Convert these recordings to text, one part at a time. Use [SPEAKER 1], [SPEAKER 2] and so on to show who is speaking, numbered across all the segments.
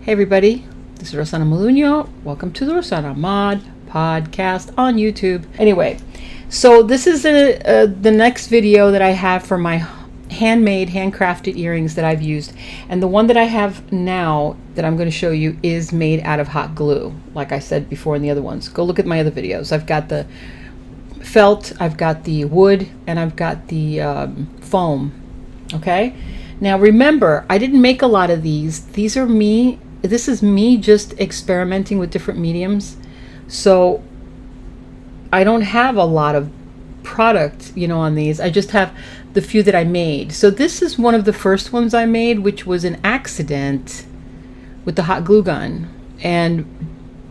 [SPEAKER 1] Hey everybody, this is Rosanamod. Welcome to the rosanamod podcast on YouTube. Anyway, so this is the next video that I have for my handcrafted earrings that I've used. And the one that I have now that I'm going to show you is made out of hot glue. Like I said before in the other ones. Go look at my other videos. I've got the felt, I've got the wood, and I've got the foam. Okay? Now remember, I didn't make a lot of these. These are me. This is me just experimenting with different mediums. So I don't have a lot of product, on these. I just have the few that I made. So this is one of the first ones I made, which was an accident with the hot glue gun. And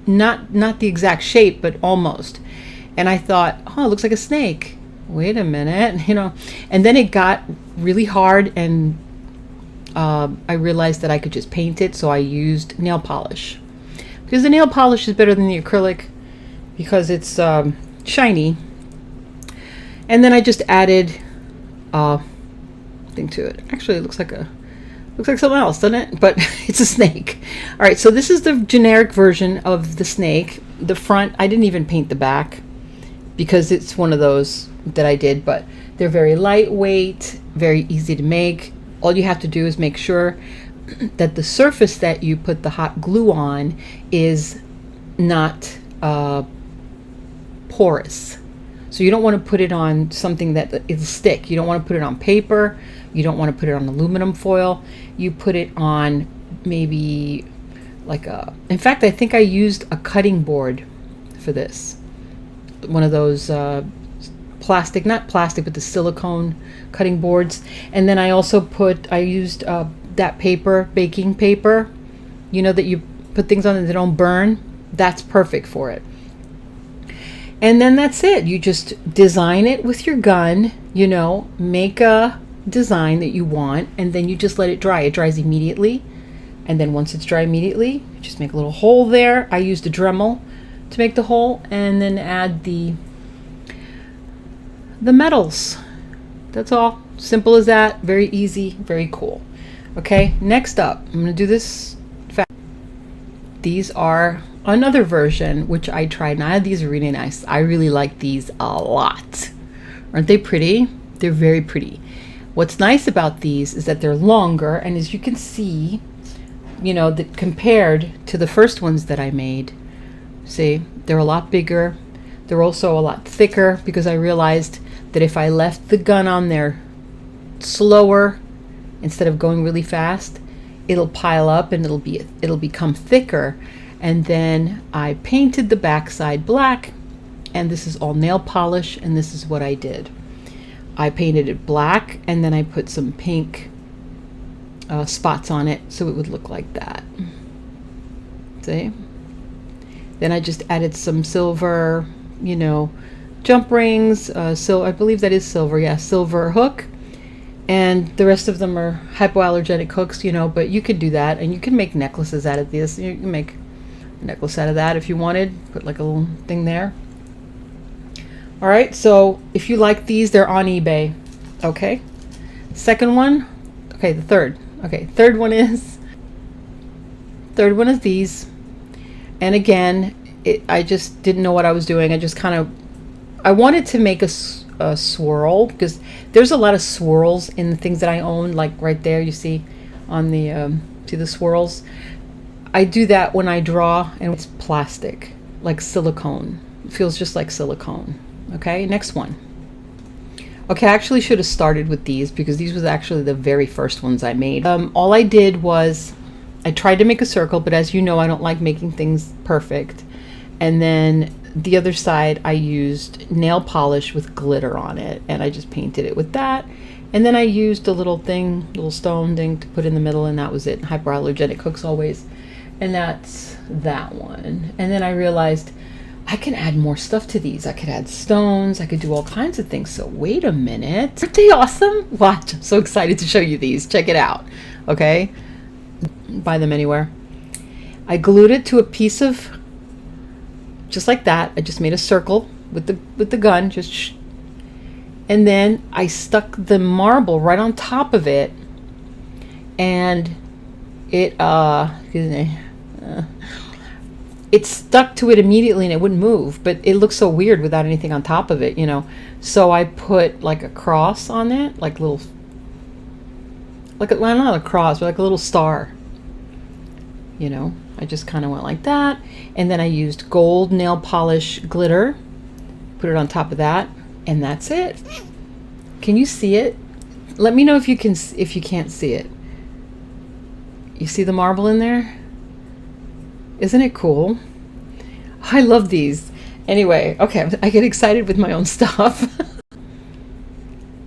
[SPEAKER 1] not the exact shape, but almost. And I thought, oh, it looks like a snake. Wait a minute, And then it got really hard, and I realized that I could just paint it, so I used nail polish. Because the nail polish is better than the acrylic because it's shiny. And then I just added thing to it. Actually, it looks like something else, doesn't it? But it's a snake. All right, so this is the generic version of the snake. The front, I didn't even paint the back because it's one of those that I did, but they're very lightweight, very easy to make. All you have to do is make sure that the surface that you put the hot glue on is not porous. So you don't want to put it on something that it'll stick. You don't want to put it on paper. You don't want to put it on aluminum foil. You put it on maybe like in fact, I think I used a cutting board for this. One of those plastic, not plastic, but the silicone cutting boards. And then I also used that paper, baking paper, that you put things on that they don't burn. That's perfect for it. And then that's it. You just design it with your gun, make a design that you want, and then you just let it dry. It dries immediately. And then once it's dry immediately, you just make a little hole there. I used a Dremel to make the hole, and then add the metals. That's all. Simple as that. Very easy, very cool. Okay, next up, I'm going to do this fast. These are another version which I tried. Now these are really nice. I really like these a lot. Aren't they pretty? They're very pretty. What's nice about these is that they're longer, and as you can see, that compared to the first ones that I made, see, they're a lot bigger. They're also a lot thicker because I realized that if I left the gun on there slower instead of going really fast, it'll pile up and it'll become thicker. And then I painted the backside black, and this is all nail polish, and this is what I did. I painted it black, and then I put some pink spots on it so it would look like that. See? Then I just added some silver, jump rings, I believe that is silver, yeah, silver hook. And the rest of them are hypoallergenic hooks, but you could do that, and you can make necklaces out of this. You can make a necklace out of that if you wanted. Put like a little thing there. All right, so if you like these, they're on eBay. Okay. Second one, okay, the third. Okay, third one is these. And again, I just didn't know what I was doing. I wanted to make a swirl, because there's a lot of swirls in the things that I own, like right there, you see on the see the swirls. I do that when I draw, and it's plastic, like silicone. It feels just like silicone. Okay, next one. Okay, I actually should have started with these because these was actually the very first ones I made. All I did was I tried to make a circle, but as you know, I don't like making things perfect. And then the other side, I used nail polish with glitter on it, and I just painted it with that. And then I used a little stone thing to put in the middle, and that was it. Hypoallergenic hooks always. And that's that one. And then I realized I can add more stuff to these. I could add stones. I could do all kinds of things. So wait a minute. Aren't they awesome? Watch. I'm so excited to show you these. Check it out. Okay? Buy them anywhere. I glued it to a piece of, just like that. I just made a circle with the gun, and then I stuck the marble right on top of it, and it excuse me, it stuck to it immediately and it wouldn't move, but it looks so weird without anything on top of it, you know. So I put like a cross on it, like little, like a, well, not a cross, but like a little star, you know. I just kind of went like that, and then I used gold nail polish glitter, put it on top of that, and that's it. Can you see it? Let me know if you can, if you can't see it. You see the marble in there? Isn't it cool? I love these. Anyway, okay, I get excited with my own stuff.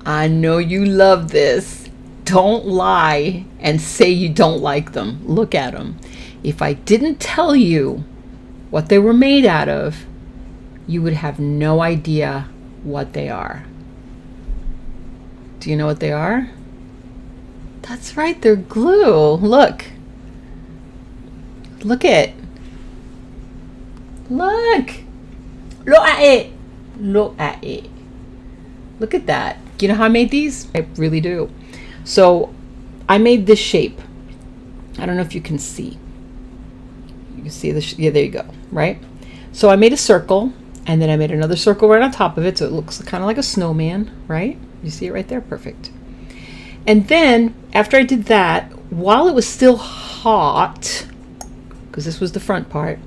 [SPEAKER 1] I know you love this. Don't lie and say you don't like them. Look at them. If I didn't tell you what they were made out of, you would have no idea what they are. Do you know what they are? That's right, they're glue. Look. Look at it. Look. Look at it. Look at it. Look at that. You know how I made these? I really do. So I made this shape. I don't know if you can see. You can see this. Yeah, there you go. Right? So I made a circle, and then I made another circle right on top of it, so it looks kind of like a snowman, right? You see it right there? Perfect. And then after I did that, while it was still hot, because this was the front part,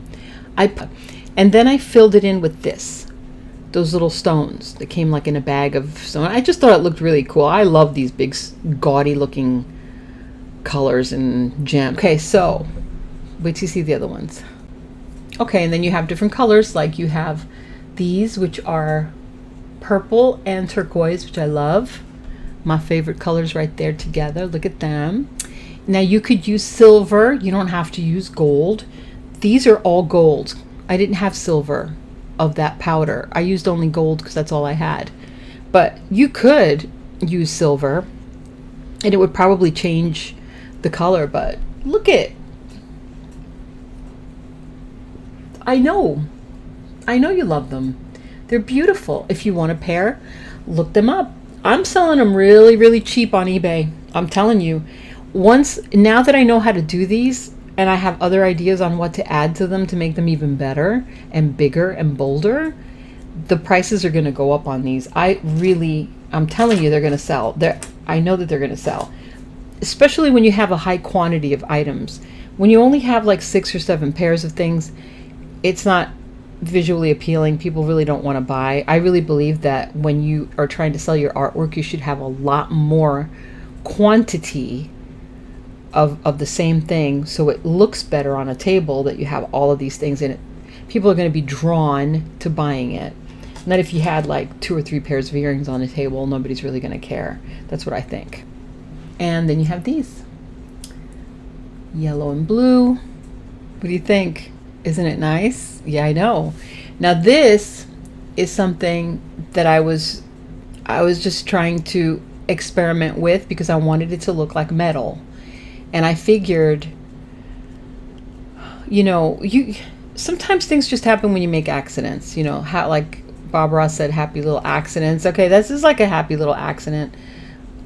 [SPEAKER 1] and then I filled it in with this, those little stones that came like in a bag of stone. I just thought it looked really cool. I love these big gaudy looking colors and gems. Okay, so wait till you see the other ones. Okay, and then you have different colors, like you have these, which are purple and turquoise, which I love. My favorite colors right there together. Look at them. Now you could use silver. You don't have to use gold. These are all gold. I didn't have silver of that powder. I used only gold because that's all I had. But you could use silver and it would probably change the color, but look at, I know you love them. They're beautiful. If you want a pair, look them up. I'm selling them really, really cheap on eBay. I'm telling you, now that I know how to do these and I have other ideas on what to add to them to make them even better and bigger and bolder, the prices are going to go up on these. I'm telling you, they're going to sell. I know that they're going to sell, especially when you have a high quantity of items. When you only have like 6 or 7 pairs of things, it's not visually appealing. People really don't want to buy. I really believe that when you are trying to sell your artwork, you should have a lot more quantity of the same thing, so it looks better on a table that you have all of these things in it. People are going to be drawn to buying it. Not if you had like 2 or 3 pairs of earrings on a table, nobody's really going to care. That's what I think. And then you have these, yellow and blue. What do you think? Isn't it nice? Yeah, I know. Now this is something that I was just trying to experiment with because I wanted it to look like metal. And I figured, you know, sometimes things just happen when you make accidents, you know, how, like Bob Ross said, happy little accidents. Okay, this is like a happy little accident.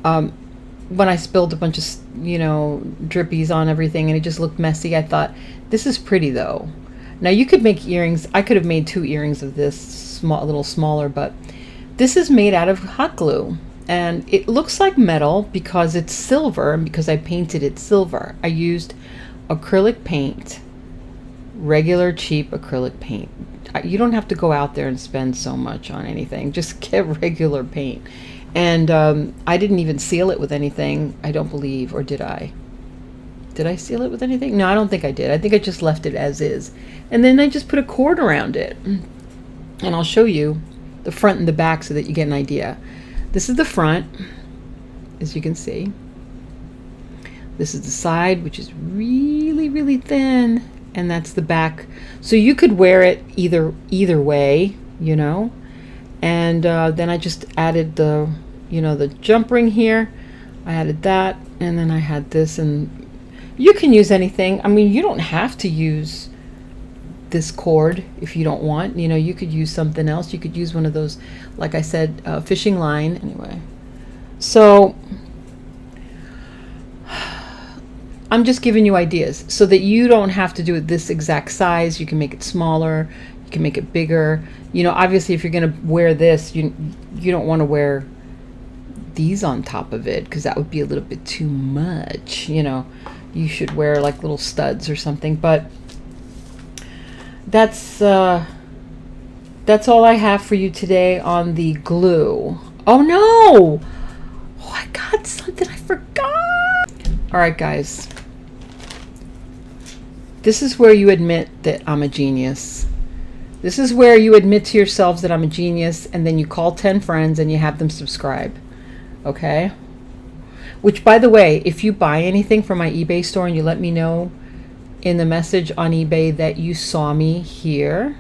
[SPEAKER 1] When I spilled a bunch of, you know, drippies on everything and it just looked messy, I thought, this is pretty though. Now you could make earrings. I could have made 2 earrings of this, a little smaller, but this is made out of hot glue. And it looks like metal because it's silver and because I painted it silver. I used acrylic paint, regular cheap acrylic paint. You don't have to go out there and spend so much on anything. Just get regular paint. And I didn't even seal it with anything, I don't believe, or did I? Did I seal it with anything? No, I don't think I did. I think I just left it as is. And then I just put a cord around it. And I'll show you the front and the back so that you get an idea. This is the front, as you can see. This is the side, which is really, really thin, and that's the back. So you could wear it either way, you know. And then I just added the, you know, the jump ring here. I added that, and then I had this, and you can use anything. I mean, you don't have to use this cord if you don't want. You know, you could use something else. You could use one of those, like I said, fishing line. Anyway, so I'm just giving you ideas so that you don't have to do it this exact size. You can make it smaller, you can make it bigger. You know, obviously if you're going to wear this, you don't want to wear these on top of it, because that would be a little bit too much. You know, you should wear like little studs or something. But that's all I have for you today on the glue. Oh no! Oh, I got something I forgot. All right, guys. This is where you admit that I'm a genius. This is where you admit to yourselves that I'm a genius, and then you call 10 friends and you have them subscribe. Okay? Which, by the way, if you buy anything from my eBay store and you let me know in the message on eBay that you saw me here,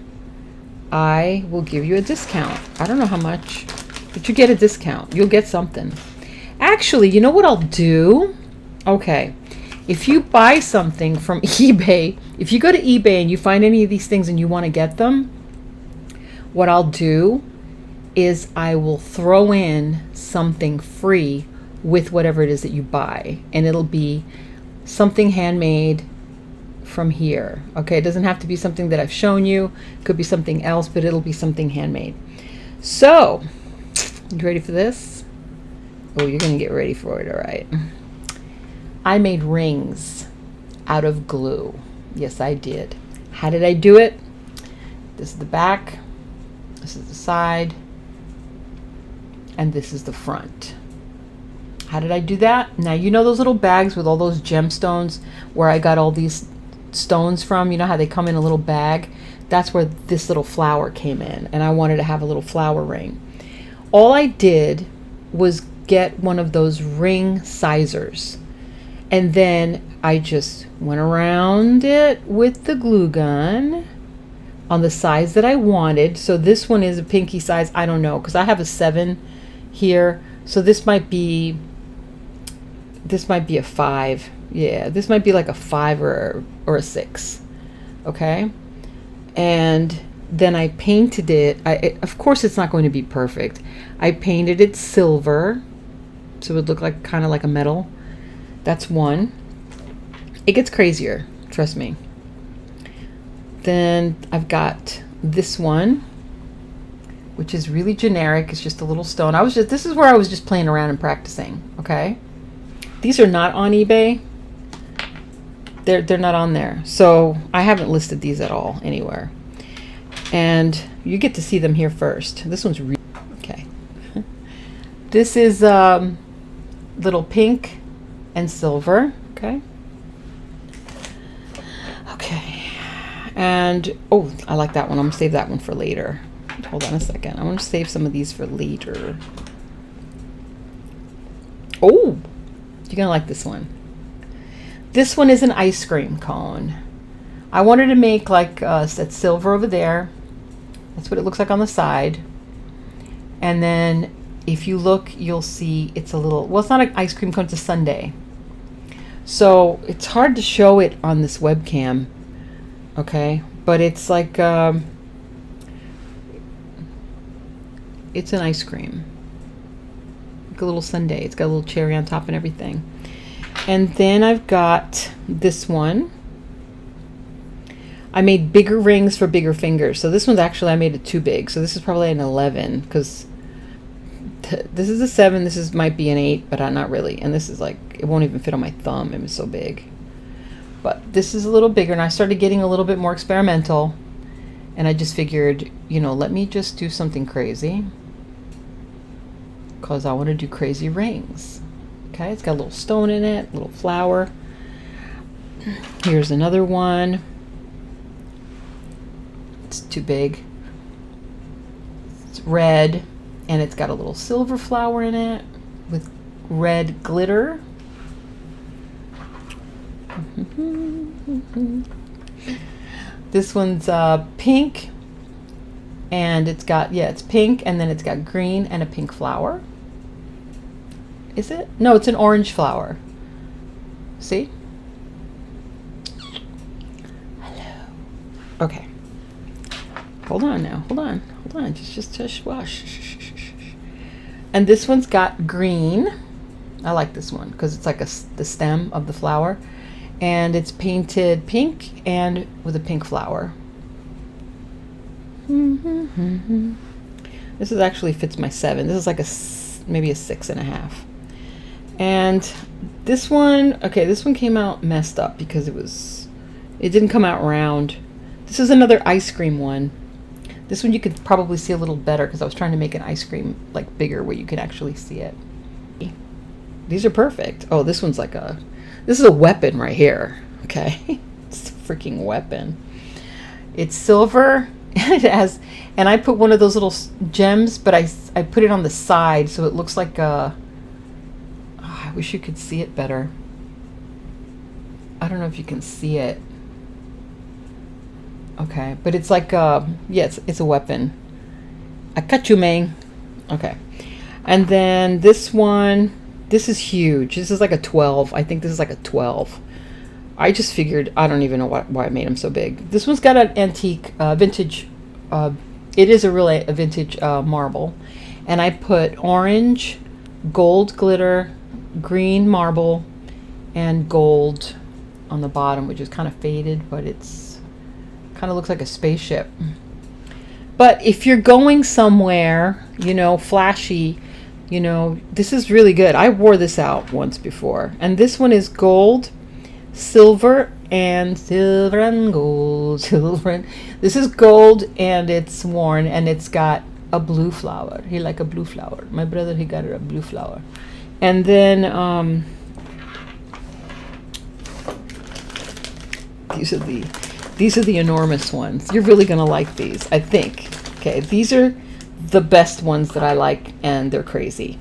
[SPEAKER 1] I will give you a discount. I don't know how much, but you get a discount. You'll get something. Actually, you know what I'll do? Okay. If you buy something from eBay, if you go to eBay and you find any of these things and you want to get them, what I'll do is I will throw in something free with whatever it is that you buy. And it'll be something handmade from here. Okay, it doesn't have to be something that I've shown you. It could be something else, but it'll be something handmade. So, you ready for this? Oh, you're going to get ready for it, all right. I made rings out of glue. Yes, I did. How did I do it? This is the back, this is the side, and this is the front. How did I do that? Now, you know those little bags with all those gemstones where I got all these stones from? You know how they come in a little bag? That's where this little flower came in, and I wanted to have a little flower ring. All I did was get one of those ring sizers. And then I just went around it with the glue gun on the size that I wanted. So this one is a pinky size. I don't know, because I have a 7 here. So this might be a 5. Yeah, this might be like a 5 or a 6. Okay. And then I painted it. Of course, it's not going to be perfect. I painted it silver, so it would look like kind of like a metal. That's one. It gets crazier, trust me. Then I've got this one, which is really generic. It's just a little stone. This is where I was just playing around and practicing, okay? These are not on eBay. They're not on there. So I haven't listed these at all anywhere. And you get to see them here first. This one's really okay. This is little pink and silver. Okay. Okay. And oh, I like that one. I'm gonna save that one for later. Hold on a second. I'm gonna save some of these for later. Oh, you're gonna like this one. This one is an ice cream cone. I wanted to make like that silver over there. That's what it looks like on the side. And then if you look, you'll see it's a little, well, it's not an ice cream cone, it's a sundae. So it's hard to show it on this webcam, okay? But it's like, it's an ice cream. Like a little sundae. It's got a little cherry on top and everything. And then I've got this one. I made bigger rings for bigger fingers. So this one's actually, I made it too big. So this is probably an 11 because this is a 7. This might be an 8, but not really. And this is like, it won't even fit on my thumb. It was so big. But this is a little bigger. And I started getting a little bit more experimental. And I just figured, you know, let me just do something crazy. Because I want to do crazy rings. Okay, it's got a little stone in it, a little flower. Here's another one. It's too big. It's red, and it's got a little silver flower in it with red glitter. This one's pink, and it's got, yeah, it's pink, and then it's got green and a pink flower. Is it? No, it's an orange flower. See? Hello. Okay. Hold on now. Hold on. Hold on. Just wash. And this one's got green. I like this one because it's like the stem of the flower. and it's painted pink and with a pink flower. This is actually fits my 7. This is like maybe a 6.5. And this one, okay, this one came out messed up because it didn't come out round. This is another ice cream one. This one you could probably see a little better because I was trying to make an ice cream like bigger where you can actually see it. These are perfect. Oh, this one's this is a weapon right here. Okay, it's a freaking weapon. It's silver and it has, and I put one of those little gems, but I put it on the side so it looks like a, I wish you could see it better. I don't know if you can see it. Okay, but it's like yeah, it's a weapon. I cut you, man. Okay, and then this one, this is huge. This is like a 12. I think this is like a 12. I just figured, I don't even know why I made them so big. This one's got an antique, vintage. It is a vintage marble, and I put orange, gold glitter, green marble, and gold on the bottom, which is kind of faded, but it's kind of looks like a spaceship. But if you're going somewhere, you know, flashy, you know, this is really good. I wore this out once before, and this one is gold, silver and gold. This is gold, and it's worn, and it's got a blue flower. He like a blue flower. My brother, he got a blue flower. And then these are the enormous ones. You're really gonna like these, I think. Okay, these are the best ones that I like, and they're crazy.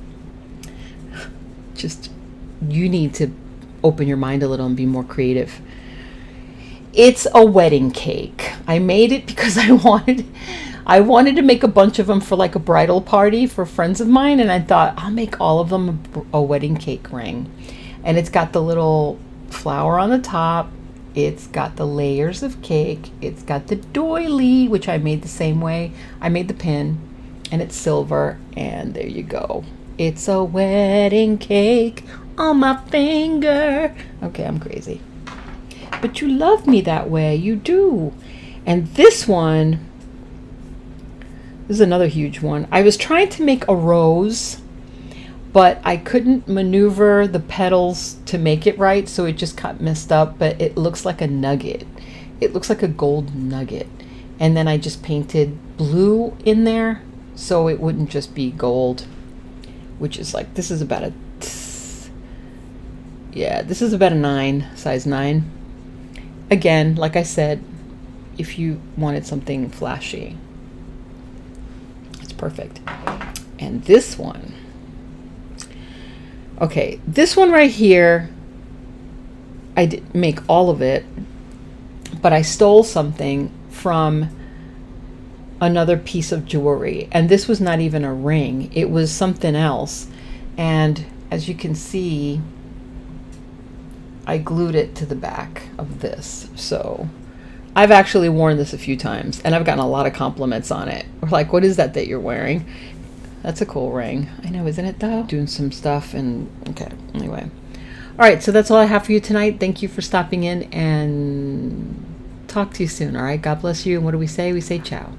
[SPEAKER 1] Just, you need to open your mind a little and be more creative. It's a wedding cake. I made it because I wanted to make a bunch of them for like a bridal party for friends of mine, and I thought I'll make all of them a wedding cake ring. And it's got the little flower on the top. It's got the layers of cake. It's got the doily, which I made the same way. I made the pin, and it's silver, and there you go. It's a wedding cake on my finger. Okay, I'm crazy. But you love me that way. You do. And this one, this is another huge one. I was trying to make a rose, but I couldn't maneuver the petals to make it right, so it just got messed up, but it looks like a nugget. It looks like a gold nugget. And then I just painted blue in there so it wouldn't just be gold, which is like, this is about a, yeah, this is about a 9, size 9. Again, like I said, if you wanted something flashy, it's perfect. And this one, okay, this one right here, I didn't make all of it, but I stole something from another piece of jewelry, and this was not even a ring, it was something else. And as you can see, I glued it to the back of this. So I've actually worn this a few times, and I've gotten a lot of compliments on it. We're like, what is that you're wearing? That's a cool ring. I know, isn't it though? Doing some stuff, and okay, anyway. All right, so that's all I have for you tonight. Thank you for stopping in, and talk to you soon. All right, God bless you. And what do we say? We say ciao.